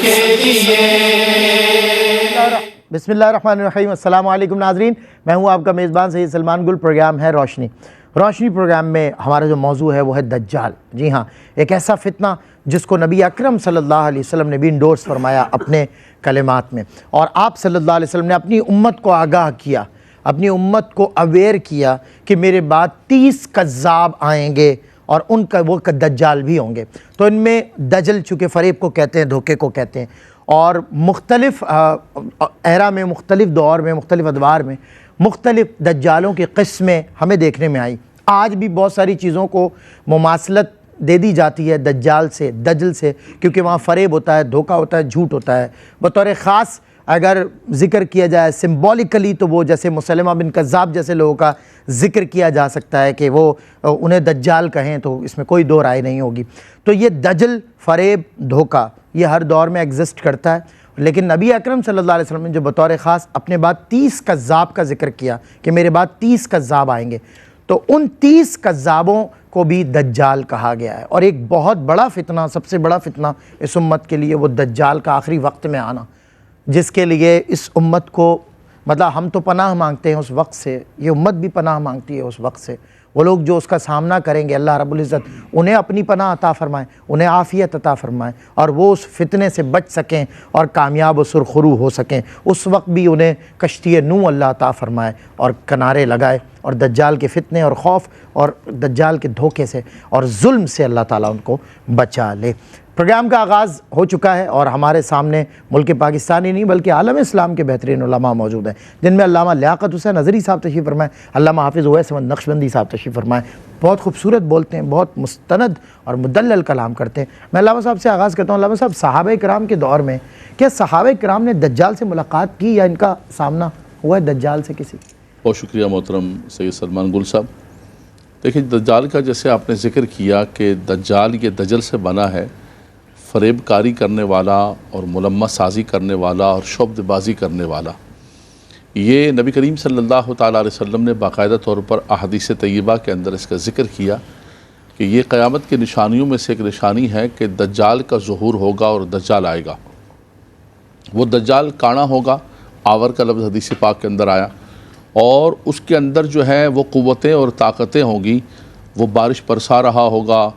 کے لیے۔ بسم اللہ الرحمن الرحیم۔ السلام علیکم ناظرین، میں ہوں آپ کا میزبان سید سلمان گل۔ پروگرام ہے روشنی۔ روشنی پروگرام میں ہمارا جو موضوع ہے وہ ہے دجال۔ جی ہاں، ایک ایسا فتنہ جس کو نبی اکرم صلی اللہ علیہ وسلم نے بھی انڈورس فرمایا اپنے کلمات میں، اور آپ صلی اللہ علیہ وسلم نے اپنی امت کو آگاہ کیا، اپنی امت کو اویئر کیا کہ میرے بعد 30 کذاب آئیں گے اور ان کا وہ دجال بھی ہوں گے۔ تو ان میں دجل چونکہ فریب کو کہتے ہیں، دھوکے کو کہتے ہیں، اور مختلف ایرا میں، مختلف دور میں، مختلف ادوار میں مختلف دجالوں کی قسمیں ہمیں دیکھنے میں آئیں۔ آج بھی بہت ساری چیزوں کو مماثلت دے دی جاتی ہے دجال سے، دجل سے، کیونکہ وہاں فریب ہوتا ہے، دھوکہ ہوتا ہے، جھوٹ ہوتا ہے۔ بطور خاص اگر ذکر کیا جائے سمبولیکلی تو وہ جیسے مسلمہ بن کذاب جیسے لوگوں کا ذکر کیا جا سکتا ہے کہ وہ انہیں دجال کہیں تو اس میں کوئی دو رائے نہیں ہوگی۔ تو یہ دجل، فریب، دھوکہ یہ ہر دور میں ایگزسٹ کرتا ہے، لیکن نبی اکرم صلی اللہ علیہ وسلم نے جو بطور خاص اپنے بعد 30 کذاب کا ذکر کیا کہ میرے بعد 30 کذاب آئیں گے، تو ان 30 کذابوں کو بھی دجال کہا گیا ہے۔ اور ایک بہت بڑا فتنہ، سب سے بڑا فتنہ اس امت کے لیے وہ دجال کا آخری وقت میں آنا، جس کے لیے اس امت کو مطلب ہم تو پناہ مانگتے ہیں اس وقت سے، یہ امت بھی پناہ مانگتی ہے اس وقت سے۔ وہ لوگ جو اس کا سامنا کریں گے، اللہ رب العزت انہیں اپنی پناہ عطا فرمائیں، انہیں عافیت عطا فرمائیں، اور وہ اس فتنے سے بچ سکیں اور کامیاب و سرخرو ہو سکیں۔ اس وقت بھی انہیں کشتی نوح اللہ عطا فرمائے اور کنارے لگائے، اور دجال کے فتنے اور خوف اور دجال کے دھوکے سے اور ظلم سے اللہ تعالیٰ ان کو بچا لے۔ پروگرام کا آغاز ہو چکا ہے اور ہمارے سامنے ملک پاکستانی نہیں بلکہ عالم اسلام کے بہترین علماء موجود ہیں، جن میں علامہ لیاقت حسین نظری صاحب تشریف فرمائیں، علامہ حافظ اویس احمد نقشبندی صاحب تشریف فرمائیں۔ بہت خوبصورت بولتے ہیں، بہت مستند اور مدلل کلام کرتے ہیں۔ میں علامہ صاحب سے آغاز کرتا ہوں۔ علامہ صاحب، صحابہ کرام کے دور میں کیا صحابہ کرام نے دجال سے ملاقات کی یا ان کا سامنا ہوا ہے دجال سے کسی؟ بہت شکریہ محترم سید سلمان گل صاحب۔ دیکھیں، دجال کا جیسے آپ نے ذکر کیا کہ دجال یہ دجل سے بنا ہے، فریب کاری کرنے والا اور ملمہ سازی کرنے والا اور شعبد بازی کرنے والا۔ یہ نبی کریم صلی اللہ تعالیٰ علیہ وسلم نے باقاعدہ طور پر احادیث طیبہ کے اندر اس کا ذکر کیا کہ یہ قیامت کی نشانیوں میں سے ایک نشانی ہے کہ دجال کا ظہور ہوگا اور دجال آئے گا۔ وہ دجال کانا ہوگا، آور کا لفظ حدیث پاک کے اندر آیا، اور اس کے اندر جو ہے وہ قوتیں اور طاقتیں ہوں گی، وہ بارش برسا رہا ہوگا،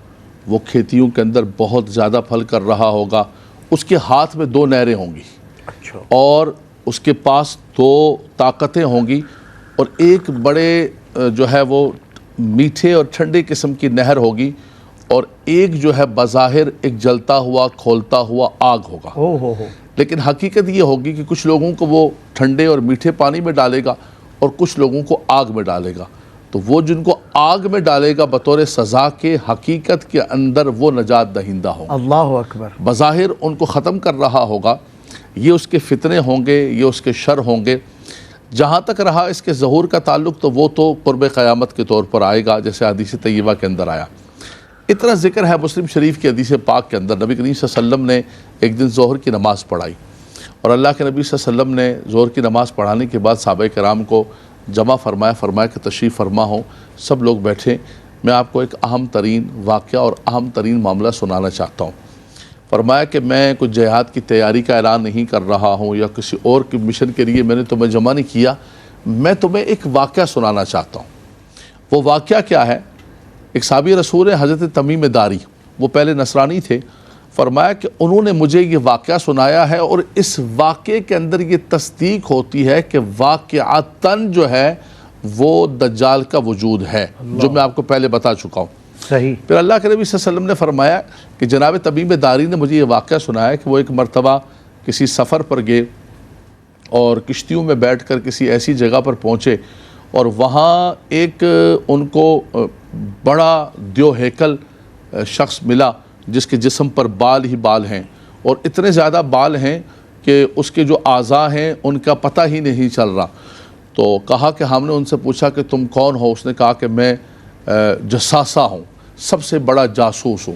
وہ کھیتیوں کے اندر بہت زیادہ پھل کر رہا ہوگا، اس کے ہاتھ میں 2 نہریں ہوں گی، اور اس کے پاس 2 طاقتیں ہوں گی، اور ایک بڑے جو ہے وہ میٹھے اور ٹھنڈے قسم کی نہر ہوگی، اور ایک جو ہے بظاہر ایک جلتا ہوا کھولتا ہوا آگ ہوگا۔ لیکن حقیقت یہ ہوگی کہ کچھ لوگوں کو وہ ٹھنڈے اور میٹھے پانی میں ڈالے گا اور کچھ لوگوں کو آگ میں ڈالے گا۔ تو وہ جن کو آگ میں ڈالے گا بطور سزا کے، حقیقت کے اندر وہ نجات دہندہ ہوگا۔ اللہ اکبر۔ بظاہر ان کو ختم کر رہا ہوگا، یہ اس کے فتنے ہوں گے، یہ اس کے شر ہوں گے۔ جہاں تک رہا اس کے ظہور کا تعلق تو وہ تو قرب قیامت کے طور پر آئے گا، جیسے حدیث طیبہ کے اندر آیا۔ اتنا ذکر ہے مسلم شریف کی حدیث پاک کے اندر، نبی کریم صلی اللہ علیہ وسلم نے ایک دن ظہر کی نماز پڑھائی، اور اللہ کے نبی صلی اللہ علیہ وسلم نے ظہر کی نماز پڑھانے کے بعد صحابہ کرام کو جمع فرمایا کہ تشریف فرما ہو، سب لوگ بیٹھے، میں آپ کو ایک اہم ترین واقعہ اور اہم ترین معاملہ سنانا چاہتا ہوں۔ فرمایا کہ میں کوئی جہاد کی تیاری کا اعلان نہیں کر رہا ہوں یا کسی اور کی مشن کے لیے میں نے تمہیں جمع نہیں کیا، میں تمہیں ایک واقعہ سنانا چاہتا ہوں۔ وہ واقعہ کیا ہے؟ ایک صحابی رسول ہے حضرت تمیم داری، وہ پہلے نصرانی تھے۔ فرمایا کہ انہوں نے مجھے یہ واقعہ سنایا ہے، اور اس واقعے کے اندر یہ تصدیق ہوتی ہے کہ واقعتاً جو ہے وہ دجال کا وجود ہے، جو میں آپ کو پہلے بتا چکا ہوں۔ صحیح۔ پھر اللہ کے نبی صلی اللہ علیہ وسلم نے فرمایا کہ جناب تمیم داری نے مجھے یہ واقعہ سنایا کہ وہ ایک مرتبہ کسی سفر پر گئے اور کشتیوں میں بیٹھ کر کسی ایسی جگہ پر پہنچے، اور وہاں ایک ان کو بڑا دیو ہیکل شخص ملا جس کے جسم پر بال ہی بال ہیں، اور اتنے زیادہ بال ہیں کہ اس کے جو اعضاء ہیں ان کا پتہ ہی نہیں چل رہا۔ تو کہا کہ ہم نے ان سے پوچھا کہ تم کون ہو؟ اس نے کہا کہ میں جساسہ ہوں، سب سے بڑا جاسوس ہوں۔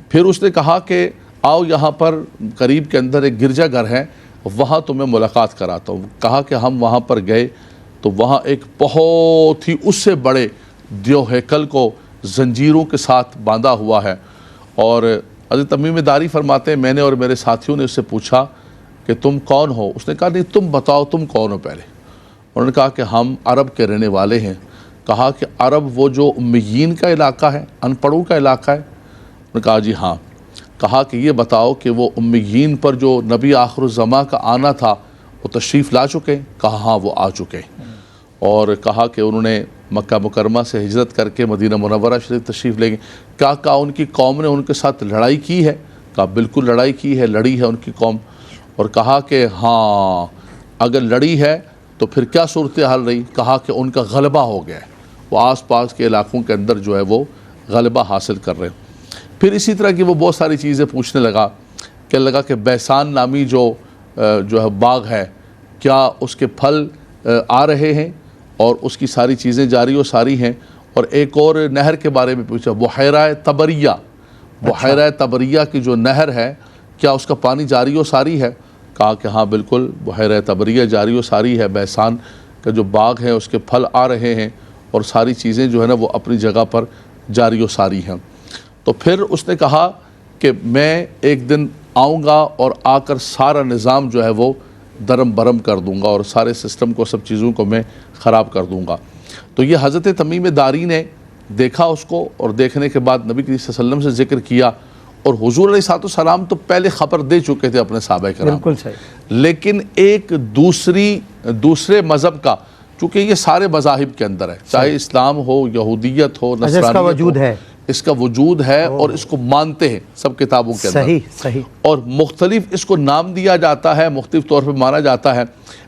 پھر اس نے کہا کہ آؤ یہاں پر قریب کے اندر ایک گرجا گھر ہے، وہاں تمہیں ملاقات کراتا ہوں۔ کہا کہ ہم وہاں پر گئے تو وہاں ایک بہت ہی اس سے بڑے دیو ہیکل کو زنجیروں کے ساتھ باندھا ہوا ہے، اور حضرت تمیم داری فرماتے ہیں میں نے اور میرے ساتھیوں نے اس سے پوچھا کہ تم کون ہو؟ اس نے کہا نہیں تم بتاؤ تم کون ہو پہلے۔ انہوں نے کہا کہ ہم عرب کے رہنے والے ہیں۔ کہا کہ عرب وہ جو امیین کا علاقہ ہے، ان پڑھوں کا علاقہ ہے؟ انہوں نے کہا جی ہاں۔ کہا کہ یہ بتاؤ کہ وہ امیین پر جو نبی آخر الزماں کا آنا تھا وہ تشریف لا چکے؟ کہا ہاں وہ آ چکے۔ اور کہا کہ انہوں نے مکہ مکرمہ سے ہجرت کر کے مدینہ منورہ شریف تشریف لے گئے۔ کہا ان کی قوم نے ان کے ساتھ لڑائی کی ہے؟ کہا بالکل لڑائی کی ہے، لڑی ہے ان کی قوم۔ اور کہا کہ ہاں اگر لڑی ہے تو پھر کیا صورتحال رہی؟ کہا کہ ان کا غلبہ ہو گیا ہے، وہ آس پاس کے علاقوں کے اندر جو ہے وہ غلبہ حاصل کر رہے ہیں۔ پھر اسی طرح کی وہ بہت ساری چیزیں پوچھنے لگا کہ بیسان نامی جو ہے باغ ہے، کیا اس کے پھل آ رہے ہیں؟ اور اس کی ساری چیزیں جاری و ساری ہیں۔ اور ایک اور نہر کے بارے میں پوچھا، بحیرہ طبریہ، بحیرہ طبریہ کی جو نہر ہے کیا اس کا پانی جاری و ساری ہے؟ کہا کہ ہاں بالکل بحیرہ طبریہ جاری و ساری ہے، بیسان کا جو باغ ہے اس کے پھل آ رہے ہیں اور ساری چیزیں جو ہے نا وہ اپنی جگہ پر جاری و ساری ہیں۔ تو پھر اس نے کہا کہ میں ایک دن آؤں گا اور آ کر سارا نظام جو ہے وہ درم برم کر دوں گا اور سارے سسٹم کو، سب چیزوں کو میں خراب کر دوں گا۔ تو یہ حضرت تمیم داری نے دیکھا اس کو، اور دیکھنے کے بعد نبی کریم صلی اللہ علیہ وسلم سے ذکر کیا، اور حضور علیہ السلام تو پہلے خبر دے چکے تھے اپنے صحابہ کرام، بالکل صحیح، لیکن ایک دوسرے مذہب کا، چونکہ یہ سارے مذاہب کے اندر ہے، چاہے اسلام ہو، یہودیت ہو، نصرانیت ہو، وجود ہے، اس کا وجود ہے اور اس کو مانتے ہیں سب کتابوں کے اندر، صحیح، اور مختلف اس کو نام دیا جاتا ہے، مختلف طور پہ مانا جاتا ہے،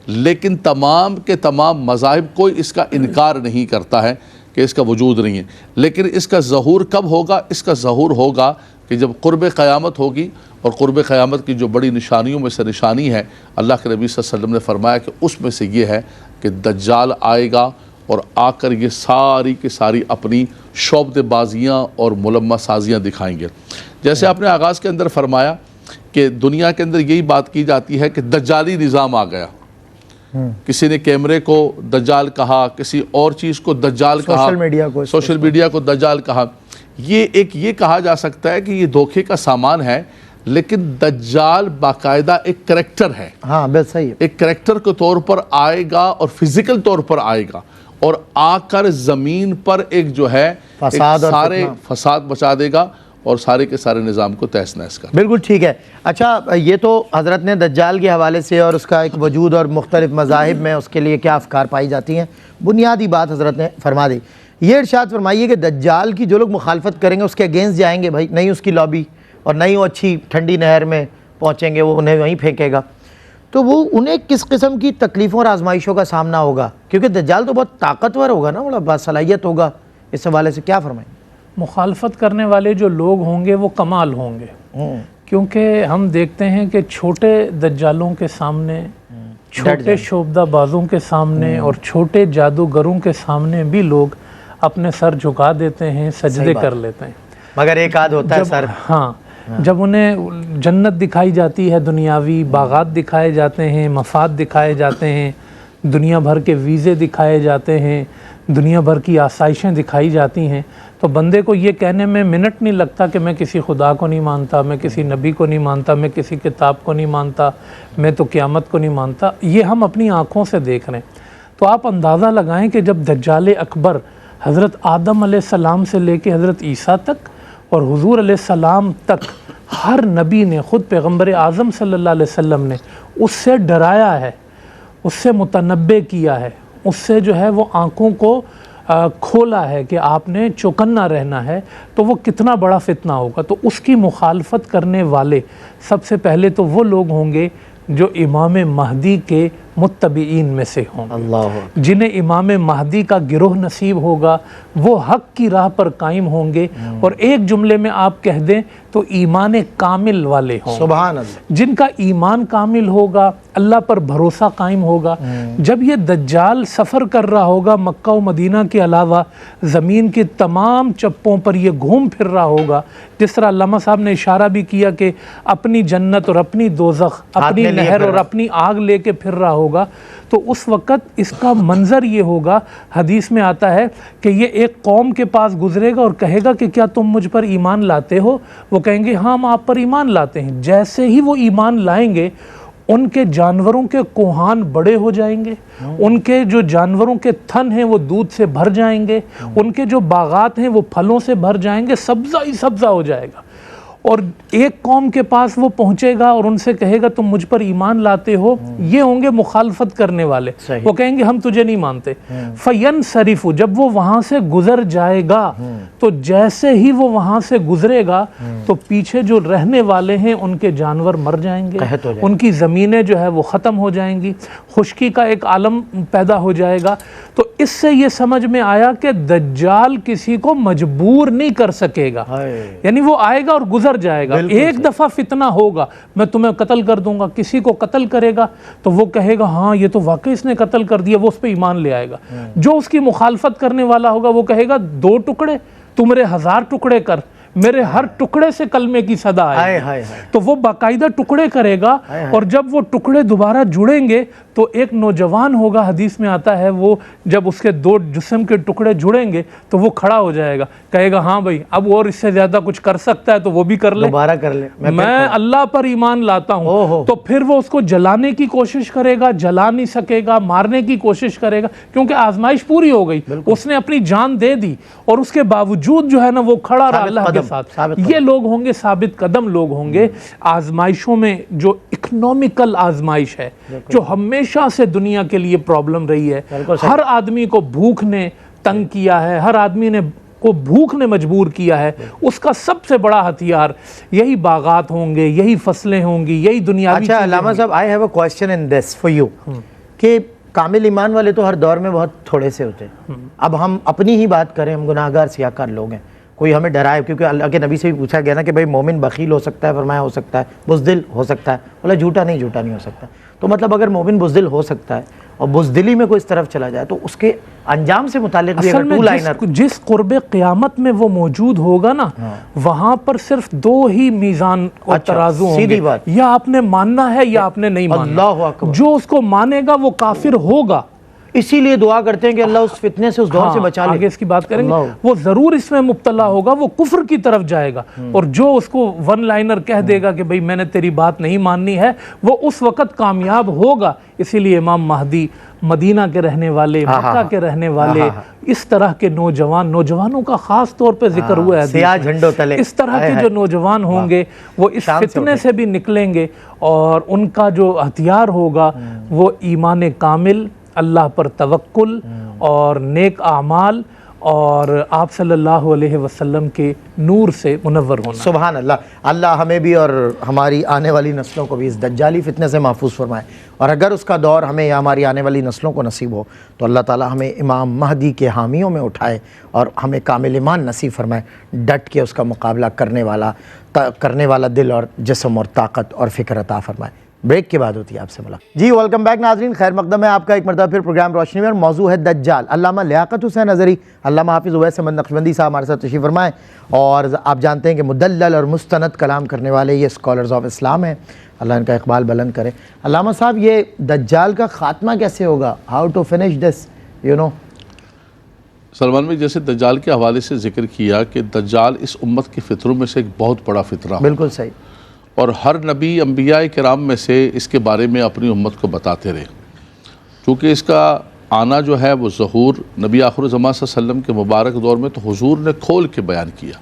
لیکن تمام کے تمام مذاہب کوئی اس کا انکار نہیں کرتا ہے کہ اس کا وجود نہیں ہے۔ لیکن اس کا ظہور کب ہوگا؟ اس کا ظہور ہوگا کہ جب قرب قیامت ہوگی، اور قرب قیامت کی جو بڑی نشانیوں میں سے نشانی ہے، اللہ کے نبی صلی اللہ علیہ وسلم نے فرمایا کہ اس میں سے یہ ہے کہ دجال آئے گا اور آ کر یہ ساری کی ساری اپنی شعبدے بازیاں اور ملمہ سازیاں دکھائیں گے۔ جیسے آپ نے آغاز کے اندر فرمایا کہ دنیا کے اندر یہی بات کی جاتی ہے کہ دجالی نظام آ گیا، کسی نے کیمرے کو دجال کہا، کسی اور چیز کو دجال کہا، سوشل میڈیا کو دجال کہا۔ یہ کہا جا سکتا ہے کہ یہ دھوکے کا سامان ہے، لیکن دجال باقاعدہ ایک کریکٹر ہے، ہاں بس صحیح، ایک کریکٹر کے طور پر آئے گا اور فزیکل طور پر آئے گا، اور آ کر زمین پر ایک جو ہے سارے فساد مچا دے گا اور سارے کے سارے نظام کو تہس نہس کر۔ بالکل ٹھیک ہے۔ اچھا، یہ تو حضرت نے دجال کے حوالے سے اور اس کا ایک وجود اور مختلف مذاہب میں اس کے لیے کیا افکار پائی جاتی ہیں، بنیادی بات حضرت نے فرما دی۔ یہ ارشاد فرمائیے کہ دجال کی جو لوگ مخالفت کریں گے اس کے اگینسٹ جائیں گے، بھائی نہیں اس کی لابی، اور نہیں وہ اچھی ٹھنڈی نہر میں پہنچیں گے، وہ انہیں وہیں پھینکے گا، تو وہ انہیں کس قسم کی تکلیفوں اور آزمائشوں کا سامنا ہوگا؟ کیونکہ دجال تو بہت طاقتور ہوگا نا، بڑا باصلاحیت ہوگا، اس حوالے سے کیا فرمائیں؟ مخالفت کرنے والے جو لوگ ہوں گے وہ کمال ہوں گے، کیونکہ ہم دیکھتے ہیں کہ چھوٹے دجالوں کے سامنے، چھوٹے شعبدہ بازوں کے سامنے اور چھوٹے جادوگروں کے سامنے بھی لوگ اپنے سر جھکا دیتے ہیں، سجدے کر لیتے ہیں، مگر ایک آدھ ہوتا ہے سر، ہاں جب انہیں جنت دکھائی جاتی ہے، دنیاوی باغات دکھائے جاتے ہیں، مفاد دکھائے جاتے ہیں، دنیا بھر کے ویزے دکھائے جاتے ہیں، دنیا بھر کی آسائشیں دکھائی جاتی ہیں، تو بندے کو یہ کہنے میں منٹ نہیں لگتا کہ میں کسی خدا کو نہیں مانتا، میں کسی نبی کو نہیں مانتا، میں کسی کتاب کو نہیں مانتا، میں تو قیامت کو نہیں مانتا۔ یہ ہم اپنی آنکھوں سے دیکھ رہے ہیں۔ تو آپ اندازہ لگائیں کہ جب دجال اکبر حضرت آدم علیہ السلام سے لے کے حضرت عیسیٰ تک اور حضور علیہ السلام تک ہر نبی نے، خود پیغمبر اعظم صلی اللہ علیہ وسلم نے اس سے ڈرایا ہے، اس سے متنبع کیا ہے، اس سے جو ہے وہ آنکھوں کو کھولا ہے کہ آپ نے چوکنا رہنا ہے، تو وہ کتنا بڑا فتنہ ہوگا۔ تو اس کی مخالفت کرنے والے سب سے پہلے تو وہ لوگ ہوں گے جو امام مہدی کے متبعین میں سے ہوں، جنہیں امام مہدی کا گروہ نصیب ہوگا، وہ حق کی راہ پر قائم ہوں گے، اور ایک جملے میں آپ کہہ دیں تو ایمان کامل والے ہوں، سبحان اللہ، جن کا ایمان کامل ہوگا، اللہ پر بھروسہ قائم ہوگا۔ جب یہ دجال سفر کر رہا ہوگا مکہ و مدینہ کے علاوہ زمین کے تمام چپوں پر یہ گھوم پھر رہا ہوگا، جس طرح علامہ صاحب نے اشارہ بھی کیا کہ اپنی جنت اور اپنی دوزخ، اپنی نہر اور اپنی آگ لے کے پھر رہا ہوگا، ہوگا تو اس وقت اس کا منظر یہ ہوگا، حدیث میں آتا ہے کہ یہ ایک قوم کے پاس گزرے گا اور کہے گا کہ کیا تم مجھ پر ایمان لاتے ہو؟ وہ کہیں گے ہاں ہم آپ پر ایمان لاتے ہیں۔ جیسے ہی وہ ایمان لائیں گے ان کے جانوروں کے کوہان بڑے ہو جائیں گے، ان کے جو جانوروں کے تھن ہیں وہ دودھ سے بھر جائیں گے، ان کے جو باغات ہیں وہ پھلوں سے بھر جائیں گے، سبزہ ہی سبزہ ہو جائے گا۔ اور ایک قوم کے پاس وہ پہنچے گا اور ان سے کہے گا تم مجھ پر ایمان لاتے ہو، یہ ہوں گے مخالفت کرنے والے، وہ کہیں گے ہم تجھے نہیں مانتے۔ فَيَنْصَرِفُ، جب وہ وہاں سے گزر جائے گا تو جیسے ہی وہ وہاں سے گزرے گا تو پیچھے جو رہنے والے ہیں ان کے جانور مر جائیں گے، ان کی زمینیں جو ہے وہ ختم ہو جائیں گی، خشکی کا ایک عالم پیدا ہو جائے گا۔ تو اس سے یہ سمجھ میں آیا کہ دجال کسی کو مجبور نہیں کر سکے گا، یعنی وہ آئے گا اور گزر جائے گا۔ ایک دفعہ فتنہ ہوگا، میں تمہیں قتل کر دوں گا، کسی کو قتل کرے گا تو وہ کہے گا ہاں یہ تو واقعی اس نے قتل کر دیا، وہ اس پہ ایمان لے آئے گا۔ جو اس کی مخالفت کرنے والا ہوگا وہ کہے گا 2 ٹکڑے، تو میرے 1000 ٹکڑے کر، میرے ہر ٹکڑے سے کلمے کی صدا آئے گی۔ تو وہ باقاعدہ ٹکڑے کرے گا، اور جب وہ ٹکڑے دوبارہ جڑیں گے تو ایک نوجوان ہوگا، حدیث میں آتا ہے وہ جب اس کے 2 جسم کے ٹکڑے جڑیں گے تو وہ کھڑا ہو جائے گا، کہے گا ہاں بھائی اب اور اس سے زیادہ کچھ کر سکتا ہے تو وہ بھی کر لے، دوبارہ کر لے، میں اللہ پر ایمان لاتا ہوں۔ تو پھر وہ اس کو جلانے کی کوشش کرے گا، جلا نہیں سکے گا، مارنے کی کوشش کرے گا، کیونکہ آزمائش پوری ہو گئی، اس نے اپنی جان دے دی اور اس کے باوجود جو ہے نا وہ کھڑا رہا اللہ کے ساتھ۔ یہ لوگ ہوں گے ثابت قدم لوگ ہوں گے۔ آزمائشوں میں جو اکنومیکل آزمائش ہے جو ہمیشہ سے دنیا کے لیے پرابلم رہی ہے، ہر آدمی کو بھوک نے تنگ کیا ہے، ہر آدمی نے کو بھوک نے مجبور کیا ہے، اس کا سب سے بڑا ہتھیار یہی باغات ہوں گے، یہی فصلیں ہوں گی، یہی دنیاوی اچھا علامہ صاحب، I have a question in this for you کہ کامل ایمان والے تو ہر دور میں بہت تھوڑے سے ہوتے ہیں۔ اب ہم اپنی ہی بات کریں، ہم گناہگار سیاہکار لوگ ہیں، کوئی ہمیں ڈرائے، کیونکہ اللہ کے نبی سے بھی پوچھا گیا نا کہ بھائی مومن بخیل ہو سکتا ہے، فرمایا ہو سکتا ہے، بزدل ہو سکتا ہے، بولا جھوٹا نہیں ہو سکتا۔ تو مطلب اگر مومن بزدل ہو سکتا ہے اور بزدلی میں کوئی اس طرف چلا جائے تو اس کے انجام سے متعلق بھی اصل میں جس قرب قیامت میں وہ موجود ہوگا نا وہاں پر صرف 2 ہی میزان اور ترازو ہوں گے، یا آپ نے ماننا ہے یا آپ نے نہیں ماننا۔ جو اس کو مانے گا وہ کافر ہوگا، اسی لیے دعا کرتے ہیں کہ اللہ اس فتنے سے، اس دور سے بچا لے۔ آگے اس کی بات کریں گے، وہ ضرور اس میں مبتلا ہوگا، وہ کفر کی طرف جائے گا، اور جو اس کو ون لائنر کہہ دے گا کہ بھئی میں نے تیری بات نہیں ماننی ہے، وہ اس وقت کامیاب ہوگا۔ اسی لیے امام مہدی، مدینہ کے رہنے والے، مکہ کے رہنے والے، اس طرح کے نوجوانوں کا خاص طور پہ ذکر ہوا ہے، سیاہ جھنڈوں تلے اس طرح کے جو نوجوان ہوں گے وہ اس فتنے سے بھی نکلیں گے، اور ان کا جو ہتھیار ہوگا وہ ایمان کامل، اللہ پر توکل اور نیک اعمال اور آپ صلی اللہ علیہ وسلم کے نور سے منور ہونا۔ سبحان اللہ۔ اللہ ہمیں بھی اور ہماری آنے والی نسلوں کو بھی اس دجالی فتنے سے محفوظ فرمائے، اور اگر اس کا دور ہمیں یا ہماری آنے والی نسلوں کو نصیب ہو تو اللہ تعالی ہمیں امام مہدی کے حامیوں میں اٹھائے اور ہمیں کامل ایمان نصیب فرمائے، ڈٹ کے اس کا مقابلہ کرنے والا دل اور جسم اور طاقت اور فکر عطا فرمائے۔ بریک کے بعد ہوتی ہے آپ سے ملاقات۔ جی ویلکم بیک ناظرین، خیر مقدم ہے آپ کا ایک مرتبہ پھر پروگرام روشنی میں، اور موضوع ہے دجال۔ علامہ لیاقت حسین اظہری، علامہ حافظ اویس احمد نقشبندی صاحب ہمارے ساتھ تشریف فرمائیں، اور آپ جانتے ہیں کہ مدلل اور مستند کلام کرنے والے یہ اسکالرز آف اسلام ہیں، اللہ ان کا اقبال بلند کرے۔ علامہ صاحب، یہ دجال کا خاتمہ کیسے ہوگا؟ How to finish this, Salman میں جیسے دجال کے حوالے سے ذکر کیا کہ دجال اس امت کے فطروں میں سے ایک بہت بڑا فطرہ، بالکل صحیح، اور ہر نبی انبیاء کرام میں سے اس کے بارے میں اپنی امت کو بتاتے رہے، کیونکہ اس کا آنا جو ہے وہ ظہور نبی آخر زمان صلی اللہ علیہ وسلم کے مبارک دور میں تو حضور نے کھول کے بیان کیا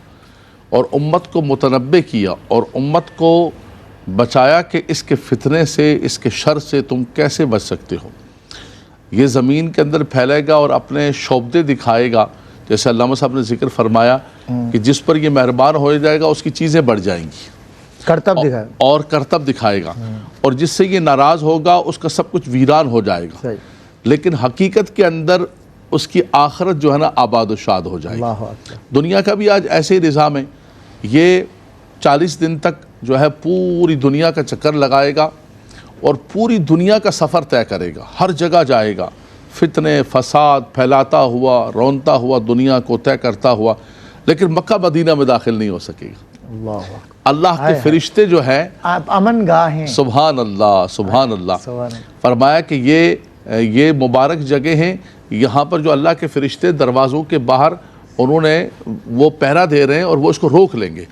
اور امت کو متنبع کیا اور امت کو بچایا کہ اس کے فتنے سے، اس کے شر سے تم کیسے بچ سکتے ہو۔ یہ زمین کے اندر پھیلے گا اور اپنے شعبدے دکھائے گا، جیسے علامہ صاحب نے ذکر فرمایا کہ جس پر یہ مہربان ہو جائے گا اس کی چیزیں بڑھ جائیں گی، کرتب دکھائے گا، اور جس سے یہ ناراض ہوگا اس کا سب کچھ ویران ہو جائے گا، لیکن حقیقت کے اندر اس کی آخرت جو ہے نا آباد و شاد ہو جائے گی۔ دنیا کا بھی آج ایسے ہی نظام ہے، یہ 40 دن تک جو ہے پوری دنیا کا چکر لگائے گا اور پوری دنیا کا سفر طے کرے گا، ہر جگہ جائے گا، فتنے فساد پھیلاتا ہوا، رونتا ہوا، دنیا کو طے کرتا ہوا، لیکن مکہ مدینہ میں داخل نہیں ہو سکے گا۔ اللہ اللہ کے فرشتے جو ہیں آپ امن گاہ ہیں. سبحان اللہ سبحان اللہ. سبحان اللہ. فرمایا کہ یہ مبارک جگہ ہیں, یہاں پر جو اللہ کے فرشتے دروازوں کے باہر انہوں نے وہ پہرا دے رہے ہیں اور وہ اس کو روک لیں گے.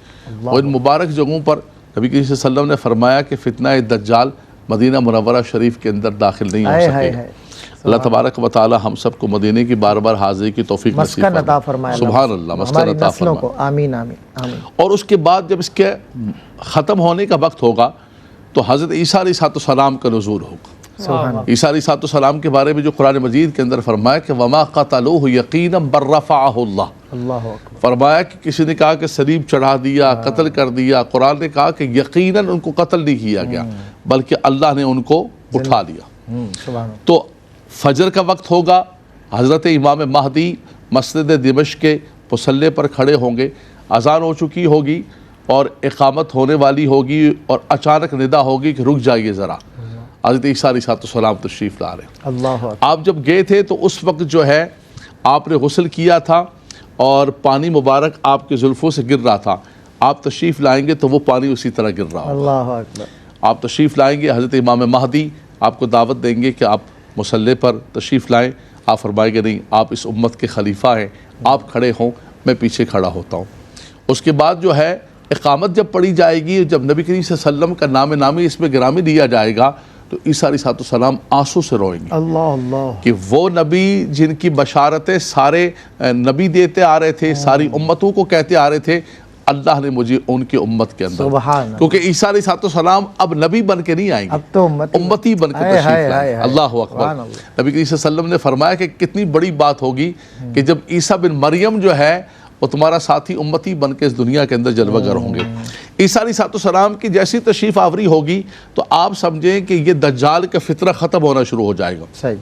اور ان مبارک جگہوں پر نبی کریم صلی اللہ علیہ وسلم نے فرمایا کہ فتنہ دجال مدینہ منورہ شریف کے اندر داخل نہیں ہو سکے گا. اللہ تبارک و تعالی ہم سب کو مدینے کی بار بار حاضری کی توفیق نصیب مسکن عطا فرمائے. سبحان اللہ, مسکن عطا فرمائے. آمین آمین آمین. اور اس کے بعد جب اس کے ختم ہونے کا وقت ہوگا تو حضرت عیسیٰ علیہ السلام کا نزول ہوگا. عیسیٰ علیہ السلام کے بارے میں جو قرآن مجید کے اندر فرمایا کہ وما قتلوہ یقینا بل رفعہ اللہ. اللہ اکبر. فرمایا کہ کسی نے کہا کہ صلیب چڑھا دیا, قتل کر دیا. قرآن نے کہا کہ یقیناً ان کو قتل نہیں کیا گیا بلکہ اللہ نے ان کو اٹھا لیا. سبحان اللہ. تو فجر کا وقت ہوگا, حضرت امام مہدی مسجد دمشق کے مصلی پر کھڑے ہوں گے, اذان ہو چکی ہوگی اور اقامت ہونے والی ہوگی اور اچانک ندا ہوگی کہ رک جائیے ذرا. حضرت عیسیٰ علیہ السلام تشریف لا رہے ہیں. اللہ اکبر. آپ جب گئے تھے تو اس وقت جو ہے آپ نے غسل کیا تھا اور پانی مبارک آپ کے زلفوں سے گر رہا تھا. آپ تشریف لائیں گے تو وہ پانی اسی طرح گر رہا ہوگا. اللہ اکبر. آپ تشریف لائیں گے, حضرت امام مہدی آپ کو دعوت دیں گے کہ آپ مصلی پر تشریف لائیں. آپ فرمائیں گے نہیں, آپ اس امت کے خلیفہ ہیں, آپ کھڑے ہوں, میں پیچھے کھڑا ہوتا ہوں. اس کے بعد جو ہے اقامت جب پڑھی جائے گی, جب نبی کریم صلی اللہ علیہ وسلم کا نام نامی اس میں گرامی دیا جائے گا تو عیسیٰ علیہ السلام آنسو سے روئیں گے. اللہ اللہ. کہ وہ نبی جن کی بشارتیں سارے نبی دیتے آ رہے تھے, ساری امتوں کو کہتے آ رہے تھے, اللہ نے مجھے ان کی امت کے اندر, سبحان اللہ. کیونکہ عیسیٰ علیہ السلام اب نبی بن کے نہیں آئیں گے, اب تو امتی بن کے تشریف لائیں. اللہ اکبر. نبی کریم صلی اللہ علیہ وسلم نے فرمایا کہ کتنی بڑی بات ہوگی کہ جب عیسیٰ بن مریم جو ہے وہ تمہارا ساتھی امتی بن کے اس دنیا کے اندر جلوہ گر ہوں گے. عیسیٰ علیہ السلام کی جیسی تشریف آوری ہوگی تو آپ سمجھیں کہ یہ دجال کا فتنہ ختم ہونا شروع ہو جائے گا. صحیح.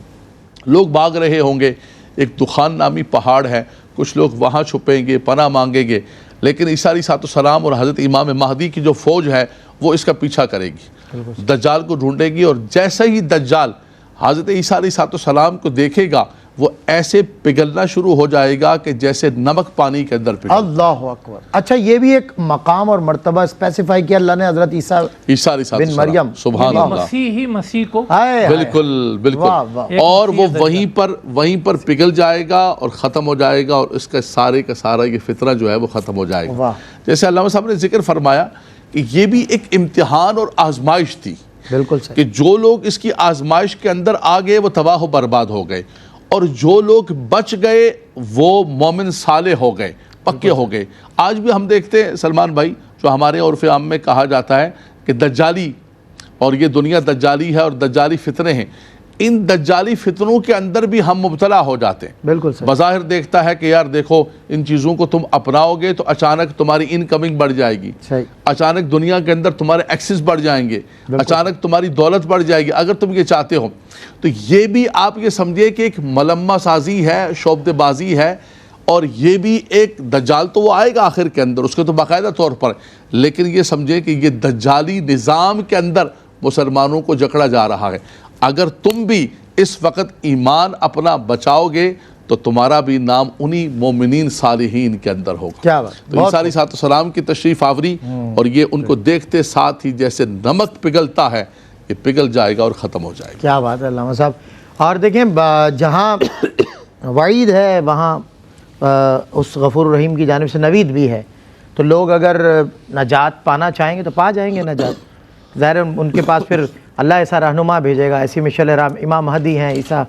لوگ بھاگ رہے ہوں گے, ایک دخان نامی پہاڑ ہے, کچھ لوگ وہاں چھپیں گے, پناہ مانگیں گے, لیکن عیسیٰ علیہ السلام اور حضرت امام مہدی کی جو فوج ہے وہ اس کا پیچھا کرے گی, دجال کو ڈھونڈے گی. اور جیسے ہی دجال حضرت عیسیٰ علیہ السلام کو دیکھے گا وہ ایسے پگھلنا شروع ہو جائے گا کہ جیسے نمک پانی کے اندر پگھلتا. اللہ اکبر. اچھا, یہ بھی ایک مقام اور مرتبہ اسپیسیفائی کیا اللہ نے حضرت عیسیٰ بن مریم. سبحان اللہ. مسیح ہی مسیح کو بالکل بالکل. اور وہ وہیں پر پگھل جائے گا اور ختم ہو جائے گا, اور اس کا سارا یہ فتنہ جو ہے وہ ختم ہو جائے گا. جیسے علامہ صاحب نے ذکر فرمایا کہ یہ بھی ایک امتحان اور آزمائش تھی. بالکل صحیح. کہ جو لوگ اس کی آزمائش کے اندر آ گئے وہ تباہ و برباد ہو گئے, اور جو لوگ بچ گئے وہ مومن صالح ہو گئے, پکے ہو گئے. آج بھی ہم دیکھتے ہیں سلمان بھائی, جو ہمارے عرف عام میں کہا جاتا ہے کہ دجالی, اور یہ دنیا دجالی ہے اور دجالی فتنے ہیں, ان دجالی فتنوں کے اندر بھی ہم مبتلا ہو جاتے ہیں. بالکل صحیح. بظاہر دیکھتا ہے کہ یار دیکھو ان چیزوں کو تم اپناؤ گے تو اچانک تمہاری انکمنگ بڑھ جائے گی, صحیح. اچانک دنیا کے اندر تمہارے ایکسس بڑھ جائیں گے, اچانک تمہاری دولت بڑھ جائے گی اگر تم یہ چاہتے ہو. تو یہ بھی آپ یہ سمجھے کہ ایک ملمہ سازی ہے, شعبدے بازی ہے, اور یہ بھی ایک دجال تو وہ آئے گا آخر کے اندر, اس کے تو باقاعدہ طور پر, لیکن یہ سمجھے کہ یہ دجالی نظام کے اندر مسلمانوں کو جکڑا جا رہا ہے. اگر تم بھی اس وقت ایمان اپنا بچاؤ گے تو تمہارا بھی نام انہی مومنین صالحین کے اندر ہوگا. کیا بات. تو عیسیٰ علیہ السلام کی تشریف آوری اور یہ ان کو دیکھتے ساتھ ہی جیسے نمک پگھلتا ہے یہ پگھل جائے گا اور ختم ہو جائے گا. کیا بات ہے علامہ صاحب. اور دیکھیں جہاں وعید ہے وہاں اس غفور الرحیم کی جانب سے نوید بھی ہے, تو لوگ اگر نجات پانا چاہیں گے تو پا جائیں گے نجات. ظاہر ان کے پاس پھر اللہ ایسا رہنما بھیجے گا, ایسی مشعل راہ. امام مہدی ہیں, عیسیٰ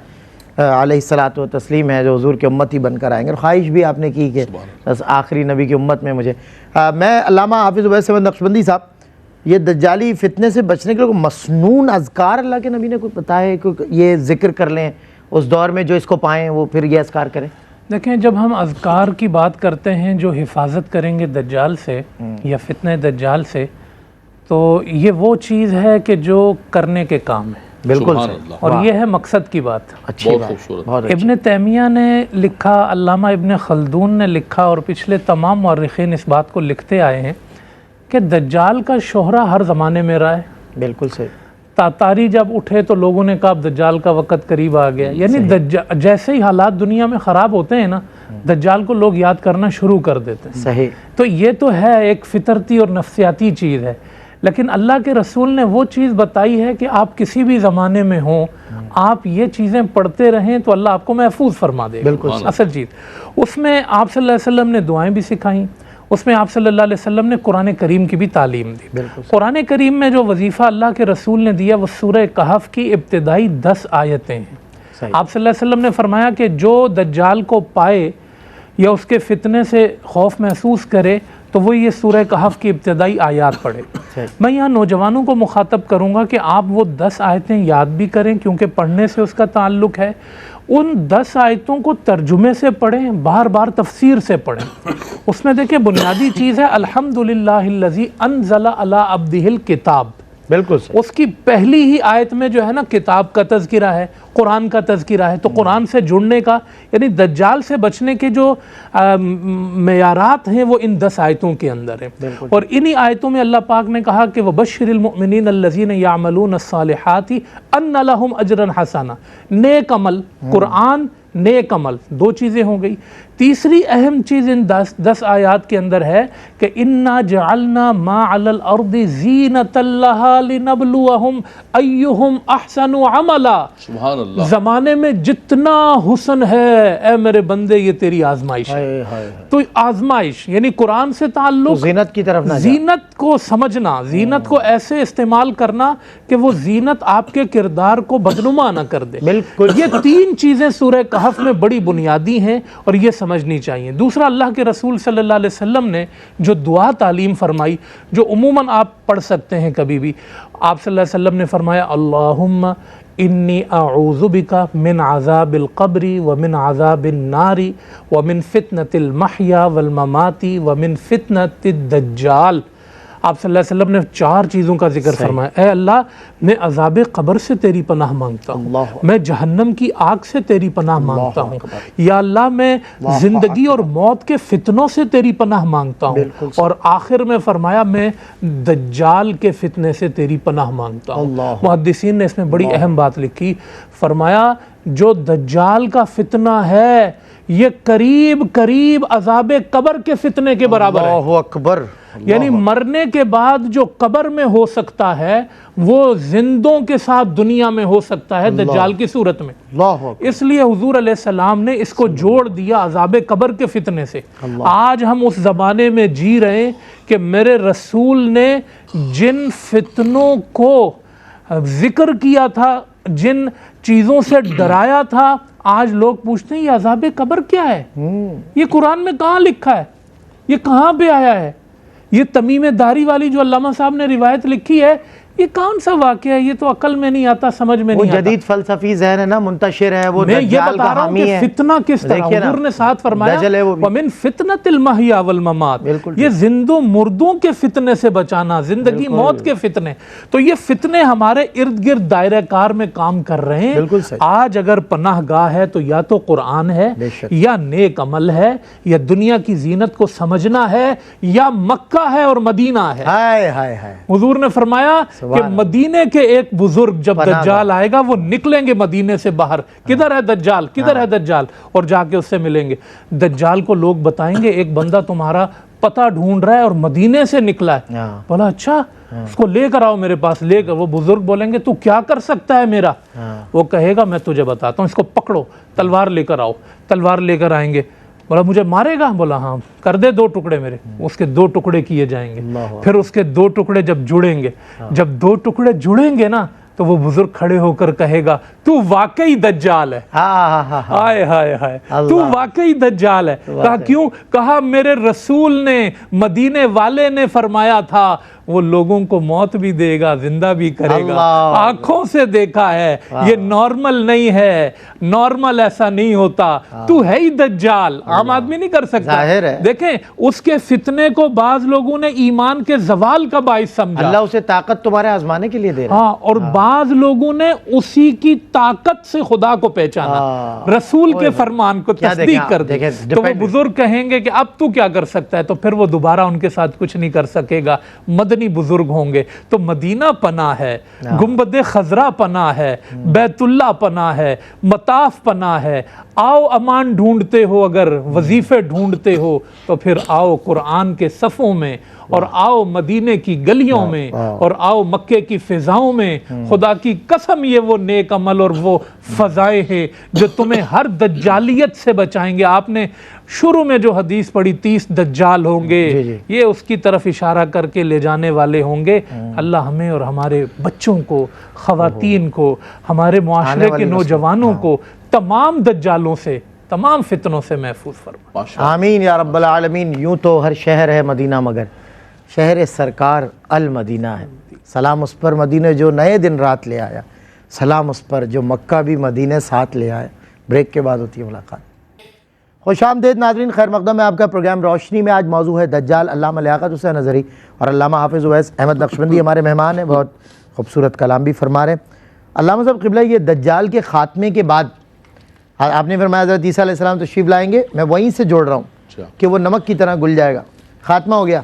علیہ الصلاۃ والتسلیم ہے جو حضور کی امت ہی بن کر آئیں گے. اور خواہش بھی آپ نے کی کہ بس آخری نبی کی امت میں مجھے. میں علامہ حافظ عبید احمد نقشبندی صاحب, یہ دجالی فتنے سے بچنے کے لیے مسنون اذکار اللہ کے نبی نے کوئی بتایا ہے کہ یہ ذکر کر لیں اس دور میں, جو اس کو پائیں وہ پھر یہ اذکار کریں؟ دیکھیں, جب ہم اذکار کی بات کرتے ہیں جو حفاظت کریں گے دجال سے یا فتنہ دجال سے, تو یہ وہ چیز ہے کہ جو کرنے کے کام ہے. بالکل. اور یہ ہے مقصد کی بات. اچھی بات. ابن تیمیہ نے لکھا, علامہ ابن خلدون نے لکھا, اور پچھلے تمام مورخین اس بات کو لکھتے آئے ہیں کہ دجال کا شہرہ ہر زمانے میں رہا ہے. بالکل صحیح. تاتاری جب اٹھے تو لوگوں نے کہا اب دجال کا وقت قریب آ گیا. یعنی جیسے ہی حالات دنیا میں خراب ہوتے ہیں نا, دجال کو لوگ یاد کرنا شروع کر دیتے ہیں. صحیح. تو یہ تو ہے ایک فطرتی اور نفسیاتی چیز ہے، لیکن اللہ کے رسول نے وہ چیز بتائی ہے کہ آپ کسی بھی زمانے میں ہوں، آپ یہ چیزیں پڑھتے رہیں تو اللہ آپ کو محفوظ فرما دے گا. بالکل اصل چیز اس میں آپ صلی اللہ علیہ وسلم نے دعائیں بھی سکھائیں، اس میں آپ صلی اللہ علیہ وسلم نے قرآن کریم کی بھی تعلیم دی. قرآن کریم میں جو وظیفہ اللہ کے رسول نے دیا وہ سورہ کہف کی ابتدائی 10 آیتیں ہیں. آپ صلی اللہ علیہ وسلم نے فرمایا کہ جو دجال کو پائے یا اس کے فتنے سے خوف محسوس کرے تو وہ یہ سورہ کہف کی ابتدائی آیات پڑھے. میں یہاں نوجوانوں کو مخاطب کروں گا کہ آپ وہ 10 آیتیں یاد بھی کریں کیونکہ پڑھنے سے اس کا تعلق ہے. ان 10 آیتوں کو ترجمے سے پڑھیں، بار بار تفسیر سے پڑھیں. اس میں دیکھیں بنیادی چیز ہے الحمدللہ الذی انزل علی عبدہ الکتاب. بالکل. اس کی پہلی ہی آیت میں جو ہے نا کتاب کا تذکرہ ہے، قرآن کا تذکرہ ہے. تو قرآن سے جڑنے کا یعنی دجال سے بچنے کے جو معیارات ہیں وہ ان 10 آیتوں کے اندر ہیں. اور انہی آیتوں میں اللہ پاک نے کہا کہ وَبَشِّرِ الْمُؤْمِنِينَ الَّذِينَ يَعْمَلُونَ الصَّالِحَاتِ أَنَّ لَهُمْ أَجْرًا حَسَنًا. نیک عمل، قرآن، نیک عمل، 2 چیزیں ہو گئی. تیسری اہم چیز ان 10 آیات کے اندر ہے کہ اِنَّا جَعَلْنَا مَا عَلَى الْأَرْضِ زِينَةً لَهَا لِنَبْلُوَهُمْ أَيُّهُمْ أَحْسَنُ عَمَلًا. سبحان اللہ. زمانے میں جتنا حسن ہے اے میرے بندے یہ تیری آزمائش ہے. تو آزمائش یعنی قرآن سے تعلق، زینت کی طرف نہ جا. زینت کو سمجھنا، زینت کو ایسے استعمال کرنا کہ وہ زینت آپ کے کردار کو بدنما نہ کر دے. بالکل. یہ 3 چیزیں سورہ کہف میں بڑی بنیادی ہیں اور یہ سمجھنی چاہیے. دوسرا، اللہ کے رسول صلی اللہ علیہ وسلم نے جو دعا تعلیم فرمائی جو عموماً آپ پڑھ سکتے ہیں کبھی بھی، آپ صلی اللہ علیہ وسلم نے فرمایا اللہم انی اعوذ بک من عذاب القبر ومن عذاب النار ومن فتنة المحیا والممات ومن فتنة الدجال. آپ صلی اللہ علیہ وسلم نے 4 چیزوں کا ذکر فرمایا. اے اللہ میں عذاب قبر سے تیری پناہ مانگتا ہوں، میں جہنم کی آگ سے تیری پناہ مانگتا ہوں، یا اللہ میں زندگی اور موت کے فتنوں سے تیری پناہ مانگتا ہوں، اور آخر میں فرمایا میں دجال کے فتنے سے تیری پناہ مانگتا ہوں. محدثین نے اس میں بڑی اہم بات لکھی، فرمایا جو دجال کا فتنہ ہے یہ قریب قریب عذاب قبر کے فتنے کے برابر ہے. اللہ اکبر. یعنی مرنے کے بعد جو قبر میں ہو سکتا ہے وہ زندوں کے ساتھ دنیا میں ہو سکتا ہے دجال کی صورت میں. اس لیے حضور علیہ السلام نے اس کو جوڑ دیا عذاب قبر کے فتنے سے. آج ہم اس زمانے میں جی رہے ہیں کہ میرے رسول نے جن فتنوں کو ذکر کیا تھا، جن چیزوں سے ڈرایا تھا، آج لوگ پوچھتے ہیں یہ عذاب قبر کیا ہے؟ یہ قرآن میں کہاں لکھا ہے؟ یہ کہاں پہ آیا ہے؟ یہ تمیم داری والی جو علامہ صاحب نے روایت لکھی ہے یہ کون سا واقعہ ہے؟ یہ تو عقل میں نہیں آتا، سمجھ میں نہیں آتا. وہ جدید فلسفی ذہن ہے نا، منتشر ہے، وہ میں یہ بتا رہا ہوں کہ فتنہ کس طرح حضور نے ساتھ فرمایا وَمِن فِتْنَةِ الْمَحْيَا وَالْمَمَاتِ. یہ زندوں مردوں کے فتنے سے بچانا، زندگی موت کے فتنے. تو یہ فتنے ہمارے ارد گرد دائرہ کار میں کام کر رہے ہیں. آج اگر پناہ گاہ ہے تو یا تو قرآن ہے، یا نیک عمل ہے، یا دنیا کی زینت کو سمجھنا ہے، یا مکہ ہے اور مدینہ ہے. حضور نے فرمایا کہ مدینے کے ایک بزرگ جب دجال آئے گا وہ نکلیں گے مدینے سے باہر، کدھر ہے دجال، کدھر ہے دجال، اور جا کے اس سے ملیں گے. دجال کو لوگ بتائیں گے ایک بندہ تمہارا پتہ ڈھونڈ رہا ہے اور مدینے سے نکلا ہے. بولا اچھا اس کو لے کر آؤ میرے پاس. لے کر وہ بزرگ بولیں گے تو کیا کر سکتا ہے میرا؟ وہ کہے گا میں تجھے بتاتا ہوں، اس کو پکڑو، تلوار لے کر آؤ. تلوار لے کر آئیں گے. بولا مجھے مارے گا؟ بولا ہاں. کر دے 2 ٹکڑے میرے. اس کے 2 ٹکڑے کیے جائیں گے. پھر اس کے 2 ٹکڑے جب جڑیں گے، جب 2 ٹکڑے جڑیں گے نا تو وہ بزرگ کھڑے ہو کر کہے گا تو واقعی دجال ہے. ہائے ہائے ہائے، تو واقعی دجال ہے. کہا کیوں؟ کہا میرے رسول نے، مدینے والے نے فرمایا تھا وہ لوگوں کو موت بھی دے گا، زندہ بھی کرے گا. آنکھوں سے دیکھا ہے، یہ نارمل نہیں ہے، نارمل ایسا نہیں ہوتا. تو ہے ہی دجال، عام آدمی نہیں کر سکتا. دیکھیں اس کے فتنے کو بعض لوگوں نے ایمان کے زوال کا باعث سمجھا. اللہ اسے طاقت تمہارے آزمانے کے لیے دے رہا ہے. ہاں، اور بعض لوگوں نے اسی کی طاقت سے خدا کو پہچانا، رسول کے فرمان کو تصدیق کر دی. تو وہ بزرگ کہیں گے کہ اب تو کیا کر سکتا ہے؟ تو پھر وہ دوبارہ ان کے ساتھ کچھ نہیں کر سکے گا. مدنی مدنی بزرگ ہوں گے. تو مدینہ پناہ ہے, گنبد خضرا پناہ ہے, بیت اللہ پناہ ہے, مطاف پناہ ہے. آؤ امان ڈھونڈتے ہو, اگر وظیفے ڈھونڈتے ہو تو پھر آؤ قرآن کے صفوں میں, اور آؤ مدینے کی گلیوں میں, اور آؤ مکے کی فضاؤں میں. خدا کی قسم یہ وہ نیک عمل اور وہ فضائیں ہیں جو تمہیں ہر دجالیت سے بچائیں گے. آپ نے شروع میں جو حدیث پڑھی 30 دجال ہوں گے, یہ اس کی طرف اشارہ کر کے لے جانے والے ہوں گے. اللہ ہمیں اور ہمارے بچوں کو, خواتین کو, ہمارے معاشرے کے نوجوانوں کو تمام دجالوں سے, تمام فتنوں سے محفوظ فرمائے. آمین یا رب العالمین. یوں تو ہر شہر ہے مدینہ مگر شہر سرکار المدینہ ہے. سلام اس پر مدینہ جو نئے دن رات لے آیا, سلام اس پر جو مکہ بھی مدینہ ساتھ لے آیا. بریک کے بعد ہوتی ہے ملاقات. خوش آمدید ناظرین, خیر مقدم ہے آپ کا پروگرام روشنی میں. آج موضوع ہے دجال. علامہ لیاقت حسین نظری اور علامہ حافظ اویس احمد نقشبندی ہمارے مہمان ہیں. بہت خوبصورت کلام بھی فرما رہے ہیں. علامہ صاحب قبلہ, یہ دجال کے خاتمے کے بعد آپ نے فرمایا حضرت عیسیٰ علیہ السلام تشریف لائیں گے. میں وہیں سے جوڑ رہا ہوں کہ وہ نمک کی طرح گل جائے گا. خاتمہ ہو گیا.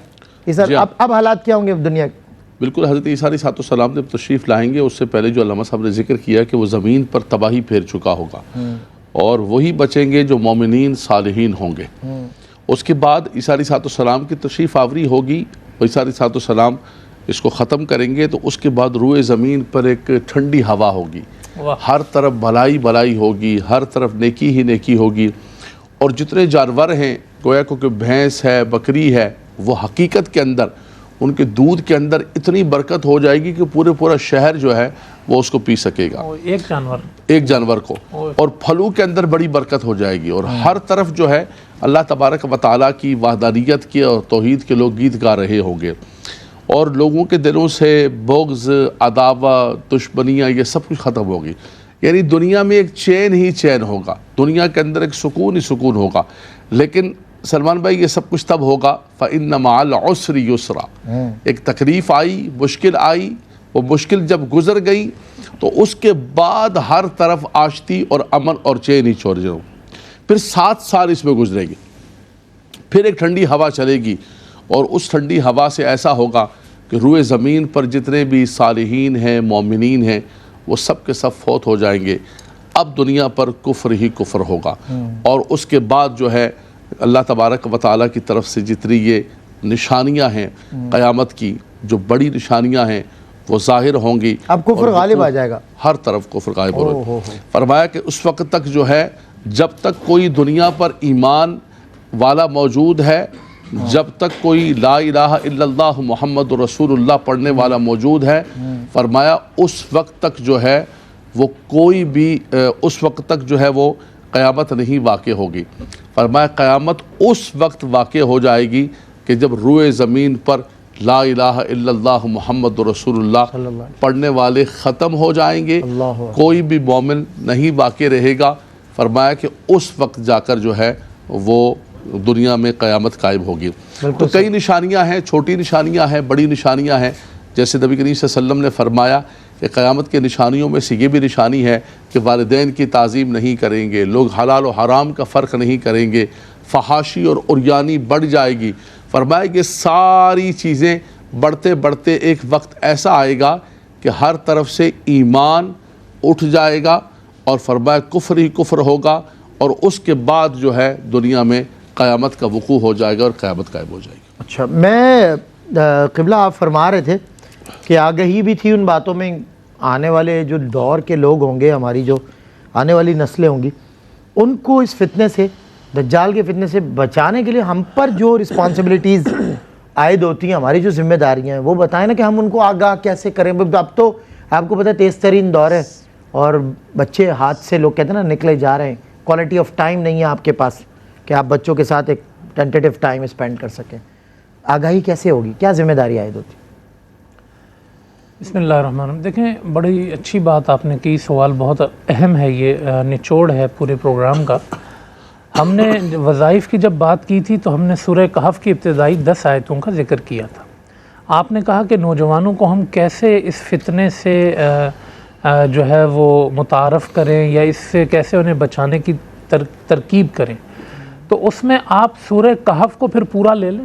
اب حالات کیا ہوں گے دنیا کے؟ بالکل, حضرت عیسیٰ علیہ السلام جب تشریف لائیں گے, اس سے پہلے جو علامہ صاحب نے ذکر کیا کہ وہ زمین پر تباہی پھیر چکا ہوگا, اور وہی بچیں گے جو مومنین صالحین ہوں گے. اس کے بعد عیسیٰ علیہ السلام کی تشریف آوری ہوگی, عیسیٰ علیہ السلام اس کو ختم کریں گے, تو اس کے بعد روئے زمین پر ایک ٹھنڈی ہوا ہوگی. ہر طرف بھلائی بھلائی ہوگی, ہر طرف نیکی ہی نیکی ہوگی. اور جتنے جانور ہیں, گویا کہ بھینس ہے, بکری ہے, وہ حقیقت کے اندر ان کے دودھ کے اندر اتنی برکت ہو جائے گی کہ پورا شہر جو ہے وہ اس کو پی سکے گا, ایک جانور کو. اور پھلوں کے اندر بڑی برکت ہو جائے گی, اور ہر طرف جو ہے اللہ تبارک و تعالیٰ کی وحدانیت کے اور توحید کے لوگ گیت گا رہے ہوں گے. اور لوگوں کے دلوں سے بغض, عداوت, دشمنیاں, یہ سب کچھ ختم ہوگی. یعنی دنیا میں ایک چین ہی چین ہوگا, دنیا کے اندر ایک سکون ہی سکون ہوگا. لیکن سلمان بھائی, یہ سب کچھ تب ہوگا فَإِنَّ مَعَ الْعُسْرِ يُسْرًا. ایک تکلیف آئی, مشکل آئی, وہ مشکل جب گزر گئی تو اس کے بعد ہر طرف آشتی اور امن اور چین ہی چھوڑ جاؤ. پھر 7 سال اس میں گزرے گی, پھر ایک ٹھنڈی ہوا چلے گی, اور اس ٹھنڈی ہوا سے ایسا ہوگا کہ روئے زمین پر جتنے بھی صالحین ہیں, مومنین ہیں, وہ سب کے سب فوت ہو جائیں گے. اب دنیا پر کفر ہی کفر ہوگا. اور اس کے بعد جو ہے اللہ تبارک و تعالیٰ کی طرف سے جتنی یہ نشانیاں ہیں قیامت کی, جو بڑی نشانیاں ہیں, وہ ظاہر ہوں گی. اب کفر غالب آ جائے گا, ہر طرف کفر غالب ہو. فرمایا کہ اس وقت تک جو ہے, جب تک کوئی دنیا پر ایمان والا موجود ہے, جب تک کوئی لا الہ الا اللہ محمد رسول اللہ پڑھنے والا موجود ہے, فرمایا اس وقت تک جو ہے وہ کوئی بھی, اس وقت تک جو ہے وہ قیامت نہیں واقع ہوگی. فرمایا قیامت اس وقت واقع ہو جائے گی کہ جب روئے زمین پر لا الہ الا اللہ محمد رسول اللہ پڑھنے والے ختم ہو جائیں گے, کوئی بھی مومن نہیں واقع رہے گا. فرمایا کہ اس وقت جا کر جو ہے وہ دنیا میں قیامت قائم ہوگی. تو کئی نشانیاں ہیں, چھوٹی نشانیاں ہیں, بڑی نشانیاں ہیں. جیسے نبی کریم صلی اللہ علیہ وسلم نے فرمایا کہ قیامت کے نشانیوں میں سے یہ بھی نشانی ہے کہ والدین کی تعظیم نہیں کریں گے, لوگ حلال و حرام کا فرق نہیں کریں گے, فحاشی اور عریانی بڑھ جائے گی. فرمایا کہ ساری چیزیں بڑھتے بڑھتے ایک وقت ایسا آئے گا کہ ہر طرف سے ایمان اٹھ جائے گا, اور فرمایا کفر ہی کفر ہوگا, اور اس کے بعد جو ہے دنیا میں قیامت کا وقوع ہو جائے گا اور قیامت قائم ہو جائے گی. اچھا, میں قبلہ آپ فرما رہے تھے کہ آگہی بھی تھی ان باتوں میں. آنے والے جو دور کے لوگ ہوں گے, ہماری جو آنے والی نسلیں ہوں گی, ان کو اس فتنے سے, دجال کے فتنے سے بچانے کے لیے ہم پر جو رسپانسبلٹیز عائد ہوتی ہیں, ہماری جو ذمہ داریاں ہیں, وہ بتائیں نا کہ ہم ان کو آگاہ کیسے کریں. اب تو آپ کو پتہ ہے تیز ترین دور ہے, اور بچے ہاتھ سے, لوگ کہتے ہیں نا, نکلے جا رہے ہیں. کوالٹی آف ٹائم نہیں ہے آپ کے پاس کہ آپ بچوں کے ساتھ ایک ٹینٹیٹیو ٹائم اسپینڈ کر سکیں. آگاہی کیسے ہوگی, کیا ذمہ داری عائد ہوتی؟ بسم اللہ الرحمن الرحیم. دیکھیں, بڑی اچھی بات آپ نے کی, سوال بہت اہم ہے, یہ نچوڑ ہے پورے پروگرام کا. ہم نے وظائف کی جب بات کی تھی تو ہم نے سورہ کہف کی ابتدائی 10 آیتوں کا ذکر کیا تھا. آپ نے کہا کہ نوجوانوں کو ہم کیسے اس فتنے سے جو ہے وہ متعارف کریں, یا اس سے کیسے انہیں بچانے کی ترکیب کریں. تو اس میں آپ سورہ کہف کو پھر پورا لے لیں.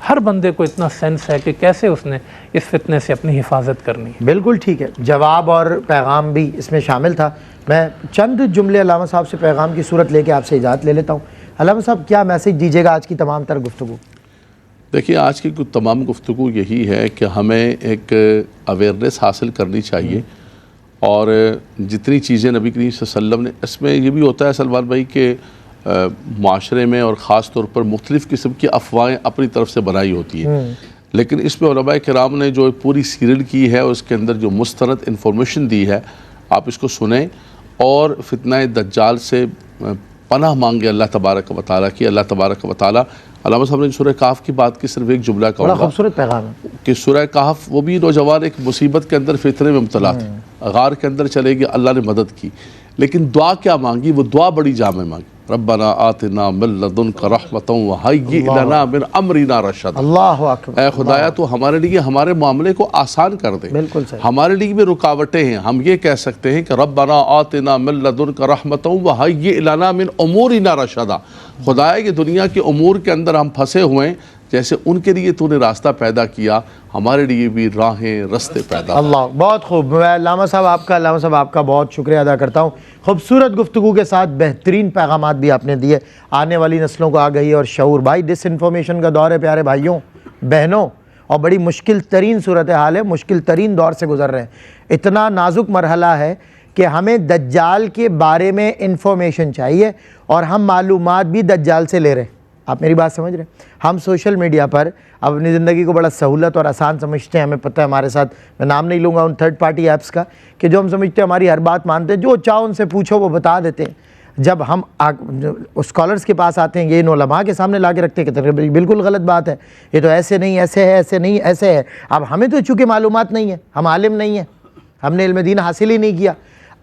ہر بندے کو اتنا سینس ہے کہ کیسے اس نے اس فتنے سے اپنی حفاظت کرنی ہے۔ بالکل ٹھیک ہے، جواب اور پیغام بھی اس میں شامل تھا۔ میں چند جملے علامہ صاحب سے پیغام کی صورت لے کے آپ سے اجازت لے لیتا ہوں۔ علامہ صاحب کیا میسیج دیجیے گا آج کی تمام تر گفتگو؟ دیکھیے آج کی تمام گفتگو یہی ہے کہ ہمیں ایک اویئرنیس حاصل کرنی چاہیے، اور جتنی چیزیں نبی کریم صلی اللہ علیہ وسلم نے، اس میں یہ بھی ہوتا ہے سلمان بھائی کہ معاشرے میں اور خاص طور پر مختلف قسم کی افواہیں اپنی طرف سے بنائی ہوتی ہیں، لیکن اس میں علماء کرام نے جو پوری سیریل کی ہے اس کے اندر جو مستند انفارمیشن دی ہے، آپ اس کو سنیں اور فتنہ دجال سے پناہ مانگے اللہ تبارک و تعالیٰ کی۔ اللہ تبارک و تعالیٰ، علامہ صاحب نے سورہ کہف کی بات کی، صرف ایک جملہ بڑا کہوں گا خوبصورت پیغام ہے کہ سورہ کہف، وہ بھی نوجوان ایک مصیبت کے اندر فتنے میں مبتلا تھے، غار کے اندر چلے گئے، اللہ نے مدد کی، لیکن دعا کیا مانگی؟ وہ دعا بڑی جامع مانگی، ربنا آتنا من لدنک رحمۃ وہیئ لنا من امرنا رشدا۔ اللہ اکبر، اے خدایا تو ہمارے لیے ہمارے معاملے کو آسان کر دے۔ بالکل صحیح۔ ہمارے لیے بھی رکاوٹیں ہیں، ہم یہ کہہ سکتے ہیں کہ ربنا آتنا من لدنک رحمۃ وہیئ لنا من امورنا رشدا۔ خدایا یہ دنیا کے امور کے اندر ہم پھنسے ہوئے ہیں، جیسے ان کے لیے تو نے راستہ پیدا کیا، ہمارے لیے بھی راہیں رستے پیدا ہو۔ اللہ، بہت خوب۔ میں علامہ صاحب آپ کا بہت شکریہ ادا کرتا ہوں۔ خوبصورت گفتگو کے ساتھ بہترین پیغامات بھی آپ نے دیے، آنے والی نسلوں کو آگہی اور شعور۔ بھائی ڈس انفارمیشن کا دور ہے پیارے بھائیوں بہنوں، اور بڑی مشکل ترین صورتحال ہے، مشکل ترین دور سے گزر رہے ہیں۔ اتنا نازک مرحلہ ہے کہ ہمیں دجال کے بارے میں انفارمیشن چاہیے، اور ہم معلومات بھی دجال سے لے رہے ہیں۔ آپ میری بات سمجھ رہے ہیں؟ ہم سوشل میڈیا پر اپنی زندگی کو بڑا سہولت اور آسان سمجھتے ہیں، ہمیں پتہ ہے ہمارے ساتھ، میں نام نہیں لوں گا ان تھرڈ پارٹی ایپس کا، کہ جو ہم سمجھتے ہیں ہماری ہر بات مانتے ہیں، جو چاہو ان سے پوچھو وہ بتا دیتے ہیں۔ جب ہم اسکالرس کے پاس آتے ہیں، یہ ان علماء کے سامنے لا کے رکھتے ہیں کہ بالکل غلط بات ہے، یہ تو ایسے نہیں، ایسے ہے، ایسے نہیں، ایسے ہے۔ اب ہمیں تو چونکہ معلومات نہیں ہے، ہم عالم نہیں ہیں، ہم نے علم دین حاصل ہی نہیں کیا،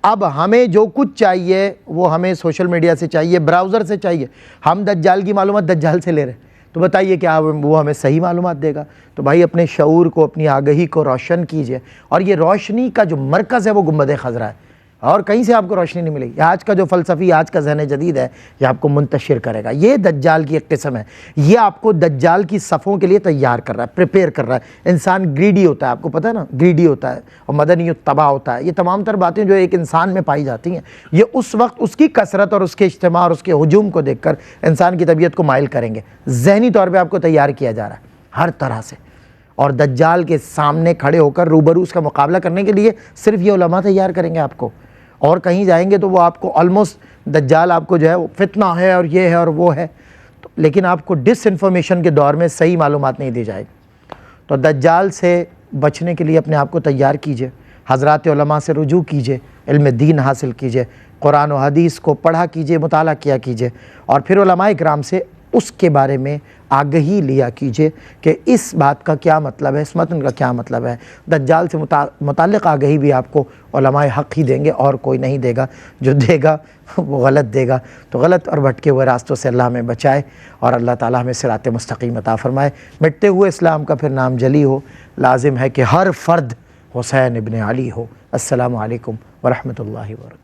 اب ہمیں جو کچھ چاہیے وہ ہمیں سوشل میڈیا سے چاہیے، براؤزر سے چاہیے۔ ہم دجال کی معلومات دجال سے لے رہے ہیں، تو بتائیے کیا وہ ہمیں صحیح معلومات دے گا؟ تو بھائی اپنے شعور کو، اپنی آگہی کو روشن کیجئے، اور یہ روشنی کا جو مرکز ہے وہ گنبد خضرا ہے، اور کہیں سے آپ کو روشنی نہیں ملے گی۔ آج کا جو فلسفی، آج کا ذہن جدید ہے، یہ آپ کو منتشر کرے گا۔ یہ دجال کی ایک قسم ہے، یہ آپ کو دجال کی صفوں کے لیے تیار کر رہا ہے، پریپیئر کر رہا ہے۔ انسان گریڈی ہوتا ہے، آپ کو پتہ ہے نا، گریڈی ہوتا ہے، اور مدنی تباہ ہوتا ہے۔ یہ تمام تر باتیں جو ایک انسان میں پائی جاتی ہیں، یہ اس وقت اس کی کثرت اور اس کے اجتماع اور اس کے ہجوم کو دیکھ کر انسان کی طبیعت کو مائل کریں گے۔ ذہنی طور پہ آپ کو تیار کیا جا رہا ہے ہر طرح سے، اور دجال کے سامنے کھڑے ہو کر روبرو اس کا مقابلہ کرنے کے لیے صرف یہ علماء تیار کریں گے آپ کو، اور کہیں جائیں گے تو وہ آپ کو آلموسٹ دجال آپ کو جو ہے وہ فتنہ ہے اور یہ ہے اور وہ ہے، لیکن آپ کو ڈس انفارمیشن کے دور میں صحیح معلومات نہیں دی جائے گی۔ تو دجال سے بچنے کے لیے اپنے آپ کو تیار کیجئے، حضرات علماء سے رجوع کیجئے، علم دین حاصل کیجئے، قرآن و حدیث کو پڑھا کیجئے، مطالعہ کیا کیجئے، اور پھر علماء اکرام سے اس کے بارے میں آگہی لیا کیجئے کہ اس بات کا کیا مطلب ہے، اس متن کا کیا مطلب ہے۔ دجال سے متعلق آگہی بھی آپ کو علماء حق ہی دیں گے، اور کوئی نہیں دے گا، جو دے گا وہ غلط دے گا۔ تو غلط اور بھٹکے ہوئے راستوں سے اللہ ہمیں بچائے، اور اللہ تعالیٰ ہمیں صراط مستقیم عطا فرمائے۔ مٹتے ہوئے اسلام کا پھر نام جلی ہو، لازم ہے کہ ہر فرد حسین ابن علی ہو۔ السلام علیکم ورحمۃ اللہ وبرکاتہ۔